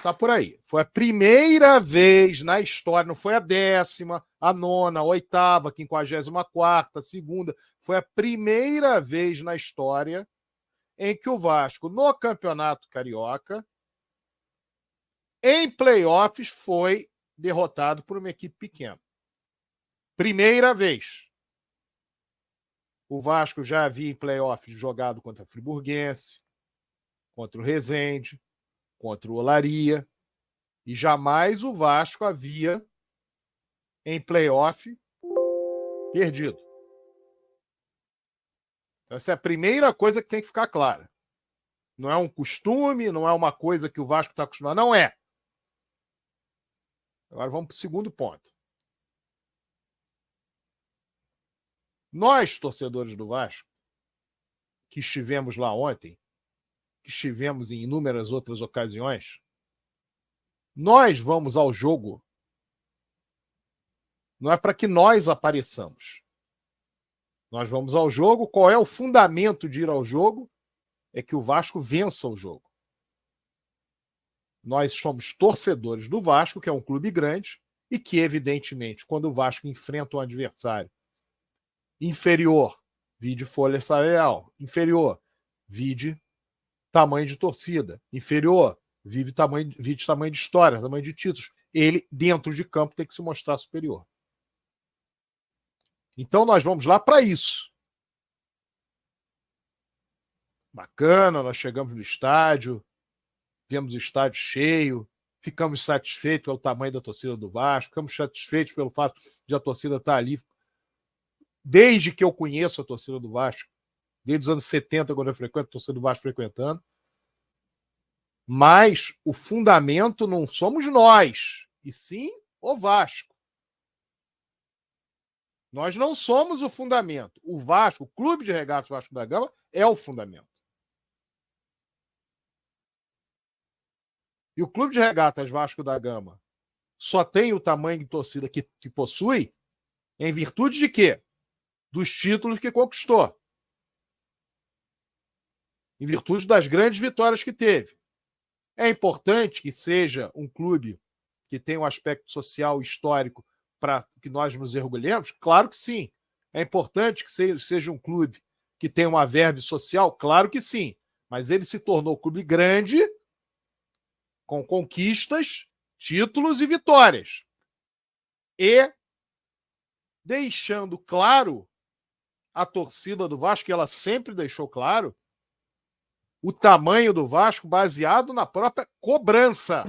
Está por aí. Foi a primeira vez na história, não foi a 10ª, a 9ª, a 8ª, a 54ª, a 2ª. Foi a primeira vez na história em que o Vasco, no Campeonato Carioca, em playoffs, foi derrotado por uma equipe pequena. Primeira vez. O Vasco já havia em playoffs jogado contra a Friburguense, contra o Resende, contra o Olaria, e jamais o Vasco havia, em playoff, perdido. Essa é a primeira coisa que tem que ficar clara. Não é um costume, não é uma coisa que o Vasco está acostumado, não é. Agora vamos para o segundo ponto. Nós, torcedores do Vasco, que estivemos lá ontem, que estivemos em inúmeras outras ocasiões, nós vamos ao jogo não é para que nós apareçamos. Nós vamos ao jogo, qual é o fundamento de ir ao jogo? É que o Vasco vença o jogo. Nós somos torcedores do Vasco, que é um clube grande, e que, evidentemente, quando o Vasco enfrenta um adversário inferior, vide folha salarial, inferior, vide tamanho de torcida, inferior, vide tamanho de história, tamanho de títulos. Ele, dentro de campo, tem que se mostrar superior. Então, nós vamos lá para isso. Bacana, nós chegamos no estádio, vemos o estádio cheio, ficamos satisfeitos pelo tamanho da torcida do Vasco, ficamos satisfeitos pelo fato de a torcida estar ali. Desde que eu conheço a torcida do Vasco, desde os anos 70, quando eu frequento a torcida do Vasco frequentando, mas o fundamento não somos nós, e sim o Vasco. Nós não somos o fundamento. O Vasco, o Clube de Regatas Vasco da Gama, é o fundamento. E o Clube de Regatas Vasco da Gama só tem o tamanho de torcida que possui em virtude de quê? Dos títulos que conquistou. Em virtude das grandes vitórias que teve. É importante que seja um clube que tenha um aspecto social e histórico para que nós nos orgulhemos? Claro que sim. É importante que seja um clube que tenha uma verve social? Claro que sim. Mas ele se tornou um clube grande, com conquistas, títulos e vitórias. E deixando claro a torcida do Vasco, que ela sempre deixou claro, o tamanho do Vasco baseado na própria cobrança.